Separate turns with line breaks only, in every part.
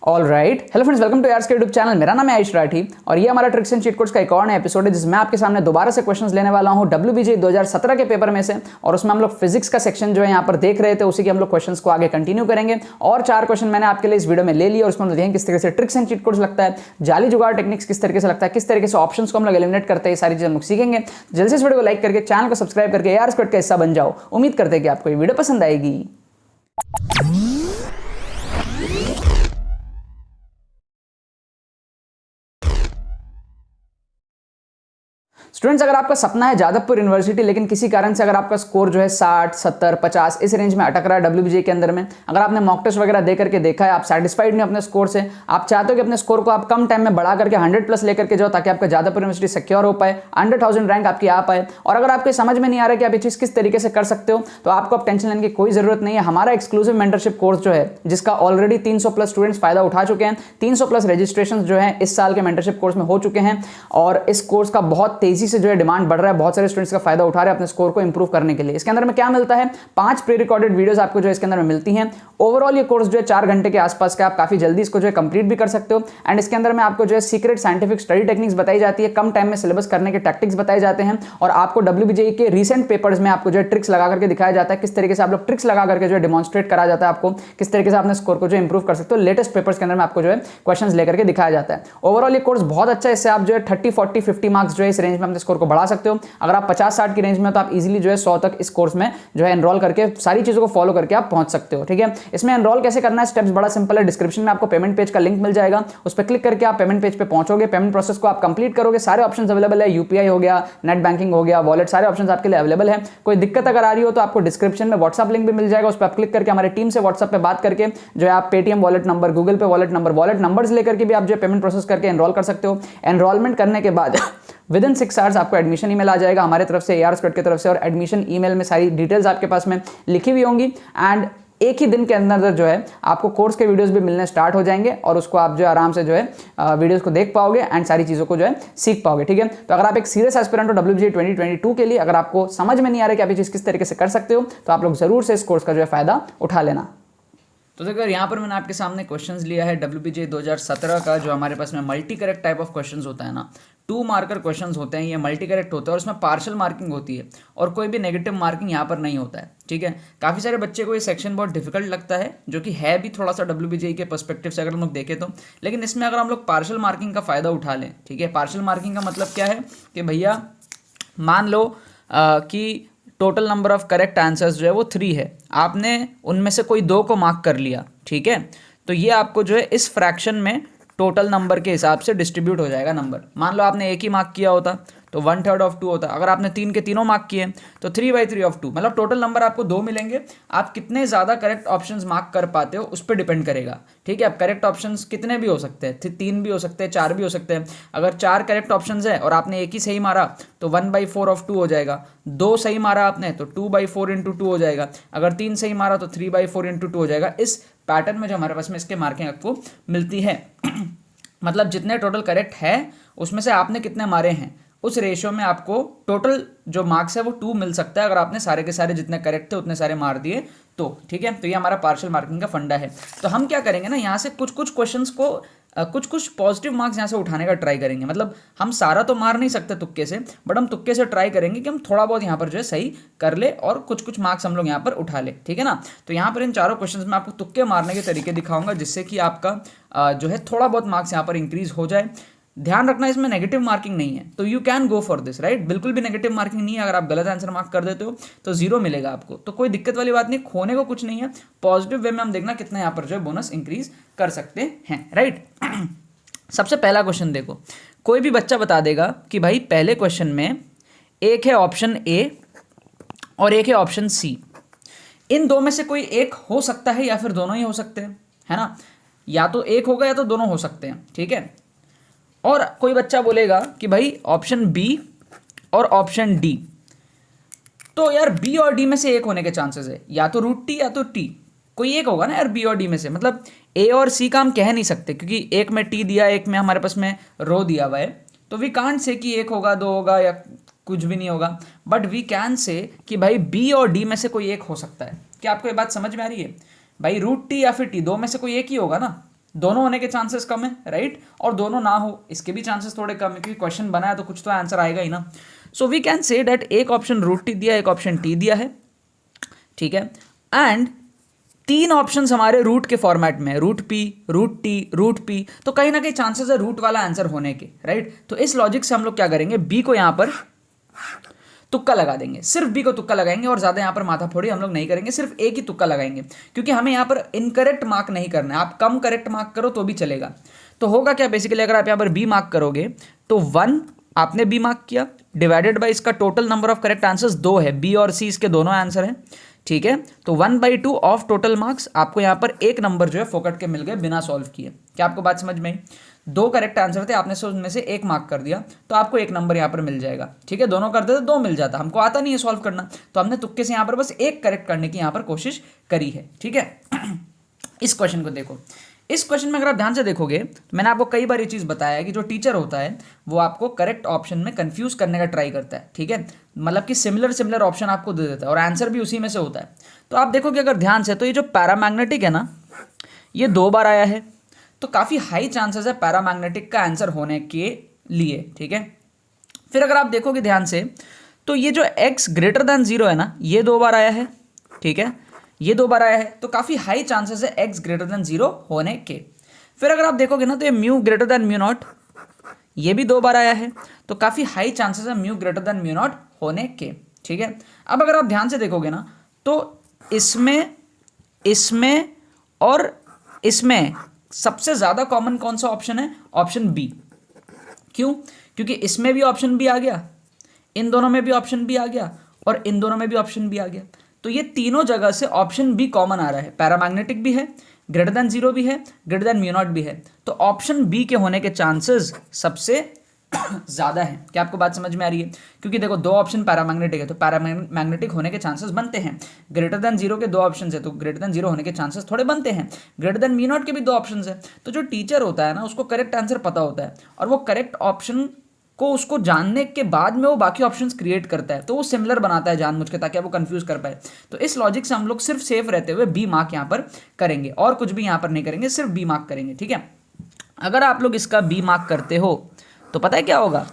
All right, hello friends, welcome to यार्स के YouTube channel. मेरा नाम है आयुष राठी और ये हमारा ट्रिक्स एंड चीट कोड्स का एक और नया एपिसोड है जिसमें आपके सामने दोबारा से क्वेश्चंस लेने वाला हूं WBJ 2017 के पेपर में से। और उसमें हम लोग फिजिक्स का सेक्शन जो है यहाँ पर देख रहे थे, उसी के हम लोग क्वेश्चंस को आगे कंटिन्यू करेंगे। और 4 क्वेश्चन मैंने आपके लिए इस वीडियो में ले लिया और उसमें हम देखेंगे किस तरीके से ट्रिक्स एंड चीट कोड्स लगता है, जाली जुगाड़ टेक्निक्स किस तरीके से लगता है, किस तरीके से ऑप्शंस को हम लोग एलिमिनेट करते हैं, सारी चीजें हम लोग सीखेंगे। जल्दी से इस वीडियो को लाइक करके चैनल को सब्सक्राइब करके यार्स कोड का हिस्सा बन जाओ। उम्मीद करते हैं कि आपको ये वीडियो पसंद आएगी। स्टूडेंट्स, अगर आपका सपना है जादवपुर यूनिवर्सिटी, लेकिन किसी कारण से अगर आपका स्कोर जो है 60, 70, 50 इस रेंज में अटक रहा है WBJ के अंदर में, अगर आपने मॉक टेस्ट वगैरह दे करके देखा है, आप सैटिस्फाइड नहीं अपने स्कोर से, आप चाहते हो कि अपने स्कोर को आप कम टाइम में बढ़ा करके 100+ लेकर के जाओ ताकि आपका जादवपुर यूनिवर्सिटी सिक्योर हो पाए, 100,000 रैंक आपकी आ पाए, और अगर आपको समझ में नहीं आ रहा है कि आप ये चीज़ किस तरीके से कर सकते हो, तो आपको अब टेंशन लेने की कोई जरूरत नहीं है। हमारा एक्सक्लूसिव मेंटरशिप कोर्स जो है, जिसका ऑलरेडी 300+ स्टूडेंट्स फायदा उठा चुके हैं, 300+ रजिस्ट्रेशन जो है इस साल के मेंटरशिप कोर्स में हो चुके हैं, और इस कोर्स का बहुत तेजी से जो है डिमांड बढ़ रहा है। बहुत सारे स्टूडेंट्स का फायदा उठा रहे हैं अपने स्कोर को इंप्रूव करने के लिए। इसके अंदर में क्या मिलता है, 5 प्री रिकॉर्डेड वीडियोस आपको जो इसके अंदर में मिलती हैं। ओवरऑल ये कोर्स जो है 4 घंटे के आसपास का, आप काफी जल्दी इसको जो है कंप्लीट भी कर सकते हो। एंड इसके अंदर में आपको जो है सीक्रेट साइंटिफिक स्टडी टेक्निक्स बताई जाती है, कम टाइम में सिलेबस करने के टैक्टिक्स बताए जाते हैं, और आपको WBJ के रिसेंट पेपर्स में आपको जो है ट्रिक्स लगा करके दिखाया जाता है, किस तरीके से आप लोग ट्रिक्स लगा करके जो है डिमॉन्स्ट्रेट करा जाता है आपको, किस तरीके से अपने स्कोर को जो इंप्रूव कर सकते हो। लेटेस्ट पेपर्स के अंदर में आपको जो है क्वेश्चंस लेकर के दिखाया जाता है। ओवरऑल ये कोर्स बहुत अच्छा है, इससे आप जो है 30, 40, 50 मार्क्स जो है इस रेंज में अपने स्कोर को बढ़ा सकते हो। अगर आप 50-60 की रेंज में, तो आप इजीली जो है 100 तक इस कोर्स में जो है एनरोल करके सारी चीजों को फॉलो करके आप पहुंच सकते हो। ठीक है, इसमें एनरोल कैसे करना है, स्टेप्स बड़ा सिंपल है। डिस्क्रिप्शन में आपको पेमेंट पेज का लिंक मिल जाएगा, उस पर क्लिक करके आप पेमेंट पेज पे पहुंचोगे, पेमेंट प्रोसेस को आप कंप्लीट करोगे, सारे ऑप्शंस अवेलेबल है, UPI हो गया, नेट बैंकिंग हो गया, वॉलेट, सारे ऑप्शंस आपके लिए अवेलेबल है। कोई दिक्कत अगर आ रही हो तो आपको डिस्क्रिप्शन में व्हाट्सएप लिंक भी मिल जाएगा, उस पर आप क्लिक करके हमारी टीम से व्हाट्सएप पे बात करके जो है आप पेटीएम वॉलेट नंबर, गूगल पे वॉलेट नंबर्स लेकर के भी आप जो है पेमेंट प्रोसेस करके एनरोल कर सकते हो। एनरोलमेंट करने के बाद विदिन 6 आवर्स आपको एडमिशन ईमेल आ जाएगा हमारे तरफ से, AR स्क्वाड की तरफ से, और एडमिशन ईमेल में सारी डिटेल्स आपके पास में लिखी हुई होंगी। एंड एक ही दिन के अंदर जो है आपको कोर्स के वीडियोस भी मिलने स्टार्ट हो जाएंगे, और उसको आप जो है आराम से जो है वीडियोस को देख पाओगे एंड सारी चीज़ों को जो है सीख पाओगे। ठीक है, तो अगर आप एक सीरियस एस्पिरेंट हो WBJ 2022 के लिए, अगर आपको समझ में नहीं आ रहा है कि आप ये चीज़ किस तरीके से कर सकते हो, तो आप लोग जरूर से इस कोर्स का जो है फायदा उठा लेना। तो देखो यहाँ पर मैंने आपके सामने क्वेश्चंस लिया है WBJ 2017 का, जो हमारे पास में multi correct type of questions होता है ना, 2 मार्कर क्वेश्चंस होते हैं, ये मल्टी करेक्ट होता है और इसमें पार्शियल मार्किंग होती है और कोई भी नेगेटिव मार्किंग यहाँ पर नहीं होता है। ठीक है, काफ़ी सारे बच्चे को ये सेक्शन बहुत डिफिकल्ट लगता है, जो कि है भी थोड़ा सा WBJ के पर्सपेक्टिव से अगर हम लोग देखें तो, लेकिन इसमें अगर हम लोग पार्शियल मार्किंग का फ़ायदा उठा लें। ठीक है, पार्शियल मार्किंग का मतलब क्या है कि भैया मान लो कि total number of correct answers जो है वो 3 है, आपने उनमें से कोई 2 को मार्क कर लिया। ठीक है, तो ये आपको जो है इस फ्रैक्शन में टोटल नंबर के हिसाब से डिस्ट्रीब्यूट हो जाएगा नंबर। मान लो आपने 1 ही मार्क किया होता तो 1/3 ऑफ 2 होता। अगर आपने 3 के तीनों मार्क किए तो 3/3 ऑफ 2, मतलब टोटल नंबर आपको 2 मिलेंगे। आप कितने ज़्यादा करेक्ट ऑप्शंस मार्क कर पाते हो उस पर डिपेंड करेगा। ठीक है, अब करेक्ट ऑप्शंस कितने भी हो सकते हैं, 3 भी हो सकते हैं, 4 भी हो सकते हैं। अगर 4 करेक्ट ऑप्शंस है और आपने 1 ही सही मारा तो 1/4 ऑफ 2 हो जाएगा। 2 सही मारा आपने तो 2/4 इंटू 2 हो जाएगा। अगर 3 सही मारा तो 3/4 इंटू 2 हो जाएगा। इस पैटर्न में जो हमारे पास में इसके मार्किंग आपको मिलती है मतलब जितने टोटल करेक्ट है उसमें से आपने कितने मारे हैं, उस रेशियो में आपको टोटल जो मार्क्स है वो 2 मिल सकता है, अगर आपने सारे के सारे जितने करेक्ट थे उतने सारे मार दिए तो। ठीक है, तो ये हमारा पार्शियल मार्किंग का फंडा है। तो हम क्या करेंगे ना, यहाँ से कुछ क्वेश्चंस को कुछ पॉजिटिव मार्क्स यहाँ से उठाने का ट्राई करेंगे। मतलब हम सारा तो मार नहीं सकते तुक्के से, बट हम तुक्के से ट्राई करेंगे कि हम थोड़ा बहुत यहाँ पर जो है सही कर ले और कुछ मार्क्स हम लोग यहाँ पर उठा ले। ठीक है ना, तो यहाँ पर इन चारों क्वेश्चंस में आपको तुक्के मारने के तरीके दिखाऊंगा, जिससे कि आपका जो है थोड़ा बहुत मार्क्स यहाँ पर इंक्रीज हो जाए। ध्यान रखना इसमें नेगेटिव मार्किंग नहीं है, तो you can go for this, right. बिल्कुल भी नेगेटिव मार्किंग नहीं है। अगर आप गलत आंसर मार्क कर देते हो तो 0 मिलेगा आपको, तो कोई दिक्कत वाली बात नहीं, खोने को कुछ नहीं है। पॉजिटिव वे में हम देखना कितना यहाँ पर जो है बोनस इंक्रीज कर सकते हैं, राइट। सबसे पहला क्वेश्चन देखो, कोई भी बच्चा बता देगा कि भाई पहले क्वेश्चन में एक है ऑप्शन A और एक है ऑप्शन C, इन 2 में से कोई एक हो सकता है या फिर दोनों ही हो सकते हैं, है ना। या तो एक होगा या तो दोनों हो सकते हैं। ठीक है, और कोई बच्चा बोलेगा कि भाई ऑप्शन B और ऑप्शन D, तो यार B और D में से एक होने के चांसेस है, या तो √T या तो T, कोई एक होगा ना यार B और D में से। मतलब A और C का हम कह नहीं सकते, क्योंकि एक में T दिया, एक में हमारे पास में रो दिया हुआ है, तो वी कांट से कि एक होगा, 2 होगा या कुछ भी नहीं होगा, बट वी कैन से कि भाई B और D में से कोई एक हो सकता है। क्या आपको ये बात समझ में आ रही है? भाई √T या फिर T, 2 में से कोई एक ही होगा ना, दोनों होने के चांसेस कम है, राइट, और दोनों ना हो इसके भी चांसेस थोड़े कम है, क्योंकि क्वेश्चन बना है तो कुछ तो आंसर आएगा ही ना। So we can say that एक ऑप्शन रूट टी दिया, एक ऑप्शन टी दिया है, ठीक है, एंड तीन ऑप्शंस हमारे रूट के फॉर्मेट में है, root P, root T, root P, तो कहीं ना कहीं चांसेस है रूट वाला आंसर होने के, राइट। तो इस लॉजिक से हम लोग क्या करेंगे, बी को यहां पर तुक्का लगा देंगे, सिर्फ बी को तुक्का लगाएंगे और ज्यादा यहां पर माथाफोड़ी हम लोग नहीं करेंगे, सिर्फ एक ही तुक्का लगाएंगे, क्योंकि हमें यहां पर इनकरेक्ट मार्क नहीं करना है। आप कम करेक्ट मार्क करो तो भी चलेगा। तो होगा क्या, बेसिकली अगर आप यहां पर बी मार्क करोगे तो 1 आपने बी मार्क किया, डिवाइडेड बाई इसका total number of correct answers 2 है, बी और सी इसके दोनों आंसर हैं, ठीक है। तो 1/2 ऑफ टोटल मार्क्स, आपको यहां पर एक नंबर जो है फोकट के मिल गए बिना सॉल्व किए। क्या आपको बात समझ में आई? 2 करेक्ट आंसर थे, आपने उसमें से एक मार्क कर दिया तो आपको एक नंबर यहाँ पर मिल जाएगा, ठीक है। दोनों करते तो 2 मिल जाता, हमको आता नहीं है सॉल्व करना, तो हमने तुक्के से यहाँ पर बस एक करेक्ट करने की यहाँ पर कोशिश करी है, ठीक है। इस क्वेश्चन को देखो, इस क्वेश्चन में अगर आप ध्यान से देखोगे तो मैंने आपको कई बार ये चीज़ बताया है कि जो टीचर होता है वो आपको करेक्ट ऑप्शन में कंफ्यूज करने का ट्राई करता है, ठीक है, मतलब कि सिमिलर ऑप्शन आपको दे देता है और आंसर भी उसी में से होता है। तो आप देखोगे अगर ध्यान से, तो ये जो पैरामैग्नेटिक है ना, ये 2 बार आया है, तो काफ़ी हाई चांसेस है पैरामैग्नेटिक का आंसर होने के लिए, ठीक है। फिर अगर आप देखोगे ध्यान से, तो ये जो x ग्रेटर दैन 0 है ना, ये 2 बार आया है, ठीक है, ये 2 बार आया है, तो काफ़ी हाई चांसेस है x ग्रेटर दैन 0 होने के। फिर अगर आप देखोगे ना, तो ये mu greater than mu naught, ये भी 2 बार आया है, तो काफ़ी हाई चांसेस है mu greater than mu naught होने के, ठीक है। अब अगर आप ध्यान से देखोगे ना, तो इसमें इसमें और इसमें सबसे ज़्यादा कॉमन कौन सा ऑप्शन है, ऑप्शन बी। क्यों? क्योंकि इसमें भी ऑप्शन बी आ गया, इन दोनों में भी ऑप्शन बी आ गया और इन दोनों में भी ऑप्शन बी आ गया, तो ये तीनों जगह से ऑप्शन बी कॉमन आ रहा है। पैरामैग्नेटिक भी है, ग्रेटर दैन 0 भी है, ग्रेटर दैन म्यू नॉट भी है, तो ऑप्शन बी के होने के चांसेस सबसे ज़्यादा है। क्या आपको बात समझ में आ रही है? क्योंकि देखो 2 ऑप्शन पैरामैग्नेटिक है, तो पैरामैग्नेटिक होने के चांसेस बनते हैं। ग्रेटर दैन 0 के 2 ऑप्शन है, तो ग्रेटर दैन 0 होने के चांसेस थोड़े बनते हैं। ग्रेटर दैन म्यू नॉट के भी 2 ऑप्शन है। तो जो टीचर होता है ना, उसको करेक्ट आंसर पता होता है और वो करेक्ट ऑप्शन को उसको जानने के बाद में वो बाकी ऑप्शंस क्रिएट करता है, तो वो सिमिलर बनाता है जानबूझ के, ताकि वो कंफ्यूज कर पाए। तो इस लॉजिक से हम लोग सिर्फ सेफ रहते हुए बी मार्क यहाँ पर करेंगे और कुछ भी यहाँ पर नहीं करेंगे, सिर्फ बी मार्क करेंगे, ठीक है। अगर आप लोग इसका बी मार्क करते हो तो पता है क्या होगा,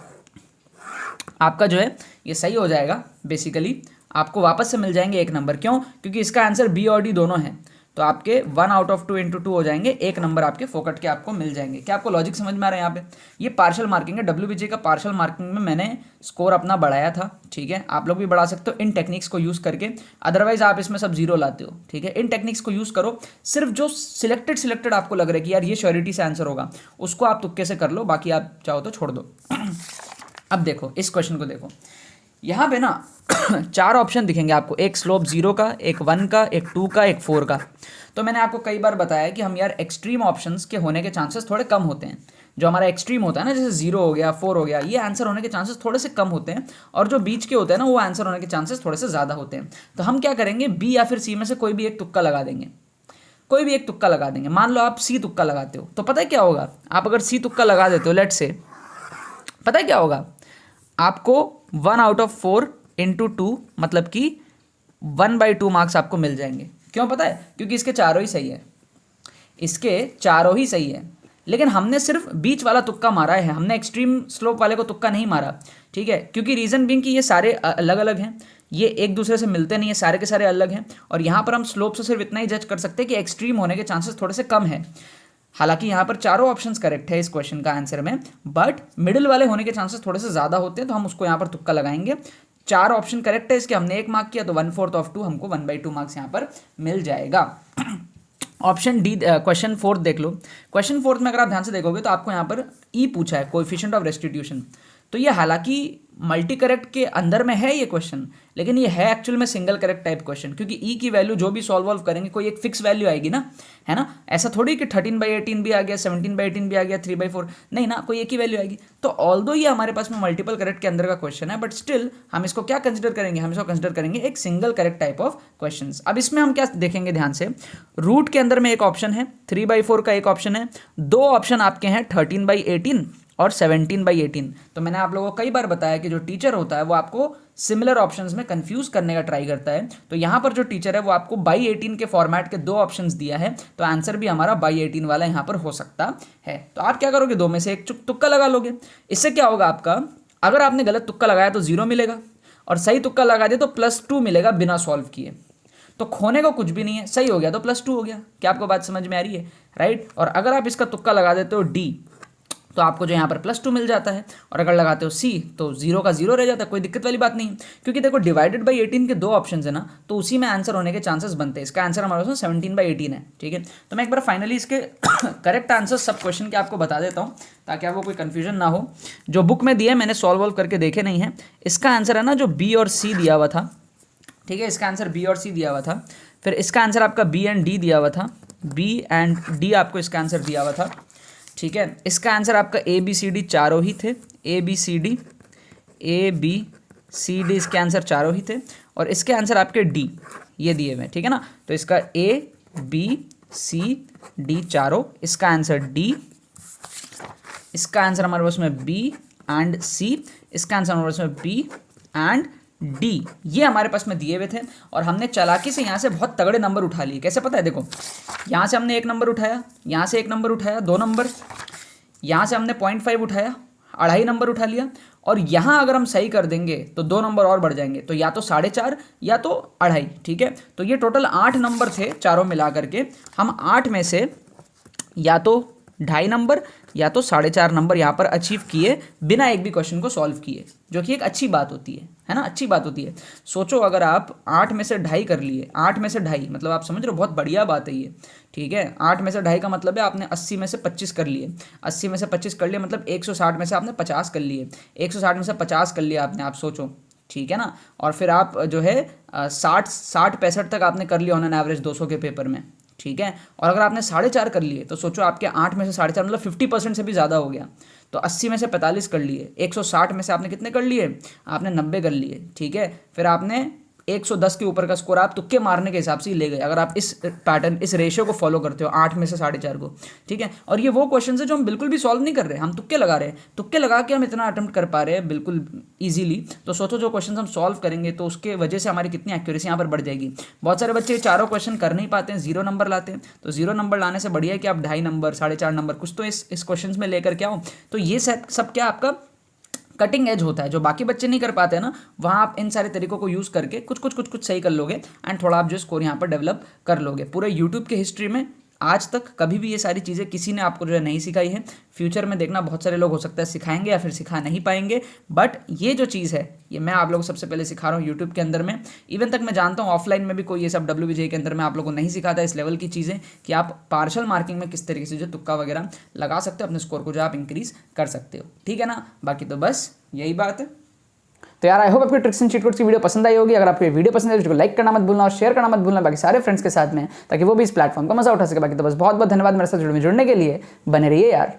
आपका जो है ये सही हो जाएगा, बेसिकली आपको वापस से मिल जाएंगे एक नंबर। क्यों? क्योंकि इसका आंसर बी और डी दोनों है, तो आपके 1 आउट ऑफ 2 इंटू 2 हो जाएंगे, एक नंबर आपके फोकट के आपको मिल जाएंगे। क्या आपको लॉजिक समझ में आ रहा है? यहाँ पे ये पार्शियल मार्किंग है, WBJ का पार्शियल मार्किंग में मैंने स्कोर अपना बढ़ाया था, ठीक है। आप लोग भी बढ़ा सकते हो इन टेक्निक्स को यूज़ करके, अदरवाइज आप इसमें सब 0 लाते हो, ठीक है। इन टेक्निक्स को यूज़ करो, सिर्फ जो सिलेक्टेड आपको लग रहा है कि यार ये श्योरिटी से आंसर होगा, उसको आप तुक्के से कर लो, बाकी आप चाहो तो छोड़ दो। अब देखो इस क्वेश्चन को देखो, यहाँ पे ना 4 ऑप्शन दिखेंगे आपको, एक स्लोप 0 का, एक 1 का, एक 2 का, एक 4 का। तो मैंने आपको कई बार बताया कि हम यार एक्सट्रीम ऑप्शंस के होने के चांसेस थोड़े कम होते हैं। जो हमारा एक्सट्रीम होता है ना, जैसे 0 हो गया, 4 हो गया, ये आंसर होने के चांसेस थोड़े से कम होते हैं, और जो बीच के होते हैं ना, वो आंसर होने के चांसेस थोड़े से ज़्यादा होते हैं। तो हम क्या करेंगे, बी या फिर सी में से कोई भी एक तुक्का लगा देंगे, कोई भी एक तुक्का लगा देंगे। मान लो आप सी तुक्का लगाते हो, तो पता है क्या होगा, आप अगर सी तुक्का लगा देते हो लेट से, पता है क्या होगा, आपको 1 आउट ऑफ 4 इंटू 2 मतलब कि 1/2 मार्क्स आपको मिल जाएंगे। क्यों पता है? क्योंकि इसके चारों ही सही है, इसके चारों ही सही है, लेकिन हमने सिर्फ बीच वाला तुक्का मारा है, हमने एक्सट्रीम स्लोप वाले को तुक्का नहीं मारा, ठीक है। क्योंकि रीज़न बीइंग कि ये सारे अलग अलग हैं, ये एक दूसरे से मिलते नहीं है, सारे के सारे अलग हैं, और यहाँ पर हम स्लोप से सिर्फ इतना ही जज कर सकते हैं कि एक्सट्रीम होने के चांसेस थोड़े से कम है। हालांकि यहाँ पर चारों ऑप्शंस करेक्ट है इस क्वेश्चन का आंसर में, बट मिडिल वाले होने के चांसेस थोड़े से ज़्यादा होते हैं, तो हम उसको यहाँ पर तुक्का लगाएंगे। 4 ऑप्शन करेक्ट है इसके, हमने 1 मार्क किया तो 1/4 ऑफ 2 हमको 1/2 मार्क्स यहाँ पर मिल जाएगा। ऑप्शन डी, क्वेश्चन 4 देख लो। क्वेश्चन 4 में अगर आप ध्यान से देखोगे तो आपको यहाँ पर ई पूछा है, कोएफिशिएंट ऑफ रेस्टिट्यूशन। तो ये हालांकि मल्टी करेक्ट के अंदर में है ये क्वेश्चन, लेकिन ये है एक्चुअल में सिंगल करेक्ट टाइप क्वेश्चन, क्योंकि ई की वैल्यू जो भी सॉल्व करेंगे कोई एक फिक्स वैल्यू आएगी ना, है ना। ऐसा थोड़ी कि 13/18 भी आ गया, 17/18 भी आ गया, 3/4 नहीं ना, कोई एक ही वैल्यू आएगी। तो ऑल्दो ये हमारे पास में मल्टीपल करेक्ट के अंदर का क्वेश्चन है, बट स्टिल हम इसको क्या कंसिडर करेंगे, हम इसको कंसिडर करेंगे एक single correct type of question. अब इसमें हम क्या देखेंगे ध्यान से, रूट के अंदर में एक ऑप्शन है, 3/4 का एक ऑप्शन है, 2 ऑप्शन आपके हैं 13/18 और 17/18। तो मैंने आप लोगों को कई बार बताया कि जो टीचर होता है वो आपको सिमिलर ऑप्शंस में कंफ्यूज करने का ट्राई करता है। तो यहाँ पर जो टीचर है वो आपको बाई 18 के फॉर्मेट के 2 ऑप्शंस दिया है, तो आंसर भी हमारा बाई 18 वाला यहाँ पर हो सकता है। तो आप क्या करोगे, 2 में से एक तुक्का लगा लोगे। इससे क्या होगा आपका, अगर आपने गलत तुक्का लगाया तो 0 मिलेगा, और सही तुक्का लगा दिया तो +2 मिलेगा बिना सॉल्व किए। तो खोने को कुछ भी नहीं है, सही हो गया तो +2 हो गया। क्या आपको बात समझ में आ रही है, राइट। और अगर आप इसका तुक्का लगा देते हो D, तो आपको जो यहाँ पर +2 मिल जाता है, और अगर लगाते हो C तो 0 का 0 रह जाता है। कोई दिक्कत वाली बात नहीं है, क्योंकि देखो डिवाइडेड बाई 18 के 2 ऑप्शन है ना, तो उसी में आंसर होने के चांसेस बनते हैं। इसका आंसर हमारे पास 17/18 है, ठीक है। तो मैं एक बार फाइनली इसके करेक्ट आंसर सब क्वेश्चन के आपको बता देता हूँ, ताकि आपको कोई कन्फ्यूजन ना हो। जो बुक में दिया है मैंने सॉल्व करके देखे नहीं है। इसका आंसर है ना जो B और C दिया हुआ था, ठीक है, इसका आंसर B और C दिया हुआ था। फिर इसका आंसर आपका B एंड D दिया हुआ था, B एंड D आपको इसका आंसर दिया हुआ था, ठीक है। इसका आंसर आपका ABCD चारों ही थे, ABCD इसके आंसर चारों ही थे, और इसके आंसर आपके D ये दिए हुए, ठीक है ना। तो इसका ABCD चारों, इसका आंसर D, इसका आंसर हमारे पास में B एंड C, इसका आंसर हमारे पास में B एंड D, ये हमारे पास में दिए हुए थे। और हमने चालाकी से यहाँ से बहुत तगड़े नंबर उठा लिए। कैसे पता है, देखो यहाँ से हमने 1 नंबर उठाया, यहाँ से 1 नंबर उठाया, 2 नंबर, यहाँ से हमने 0.5 उठाया, 2.5 नंबर उठा लिया, और यहाँ अगर हम सही कर देंगे तो 2 नंबर और बढ़ जाएंगे, तो या तो 4.5 या तो 2.5, ठीक है। तो ये टोटल 8 नंबर थे चारों मिला करके। हम 8 में से या तो 2.5 नंबर या तो 4.5 नंबर यहाँ पर अचीव किए बिना एक भी क्वेश्चन को सॉल्व किए, जो कि एक अच्छी बात होती है ना, अच्छी बात होती है। सोचो अगर आप 8 में से 2.5 कर लिए, 8 में से 2.5 मतलब आप समझ रहे हो, बहुत बढ़िया बात है ये, ठीक है। 8 में से 2.5 का मतलब है आपने 80 में से 25 कर लिए, 80 में से 25 कर लिए मतलब 160 में से आपने 50 कर लिए, 160 में से 50 कर लिया आपने, आप सोचो, ठीक है ना। और फिर आप जो है 60-65 तक आपने कर लिया ऑन एन एवरेज 200 के पेपर में, ठीक है। और अगर आपने 4.5 कर लिए तो सोचो आपके 8 में से 4.5 मतलब 50% से भी ज़्यादा हो गया। तो 80 में से 45 कर लिए, 160 में से आपने कितने कर लिए, आपने 90 कर लिए, ठीक है। फिर आपने 110 के ऊपर का स्कोर आप तुक्के मारने के हिसाब से ही ले गए, अगर आप इस पैटर्न, इस रेशियो को फॉलो करते हो 8 में से 4.5 को, ठीक है। और ये वो क्वेश्चन है जो हम बिल्कुल भी सॉल्व नहीं कर रहे, हम तुक्के लगा रहे हैं, तुक्के लगा के हम इतना अटेम्प्ट कर पा रहे हैं बिल्कुल ईजिली। तो सोचो जो क्वेश्चन हम सॉल्व करेंगे तो उसके वजह से हमारी कितनी एक्यूरेसी यहाँ पर बढ़ जाएगी। बहुत सारे बच्चे चारों क्वेश्चन कर नहीं पाते हैं, 0 नंबर लाते हैं। तो 0 नंबर लाने से बढ़िया है कि आप 2.5 नंबर, 4.5 नंबर कुछ तो इस क्वेश्चन में लेकर के आओ। तो ये सब क्या आपका कटिंग एज होता है, जो बाकी बच्चे नहीं कर पाते हैं ना, वहाँ आप इन सारे तरीकों को यूज़ करके कुछ सही कर लोगे, एंड थोड़ा आप जो स्कोर यहाँ पर डेवलप कर लोगे। पूरे यूट्यूब के हिस्ट्री में आज तक कभी भी ये सारी चीज़ें किसी ने आपको जो है नहीं सिखाई है। फ्यूचर में देखना बहुत सारे लोग हो सकता है सिखाएंगे या फिर सिखा नहीं पाएंगे, बट ये जो चीज़ है ये मैं आप लोगों को सबसे पहले सिखा रहा हूँ यूट्यूब के अंदर में। इवन तक मैं जानता हूँ ऑफलाइन में भी कोई ये सब WBJ के अंदर में आप लोगों को नहीं सिखाता इस लेवल की चीज़ें, कि आप पार्शल मार्किंग में किस तरीके से जो तुक्का वगैरह लगा सकते हो, अपने स्कोर को जो आप इंक्रीज कर सकते हो, ठीक है ना। बाकी तो बस यही बात है। तो यार आई होप आपको ट्रिक्स एंड चीट कोड्स की वीडियो पसंद आई होगी। अगर आपको ये वीडियो पसंद है तो लाइक करना मत भूलना और शेयर करना मत भूलना बाकी सारे फ्रेंड्स के साथ में, ताकि वो भी इस प्लेटफॉर्म का मजा उठा सके। बाकी तो बस बहुत बहुत धन्यवाद मेरे साथ जुड़ने के लिए, बने रहिए यार।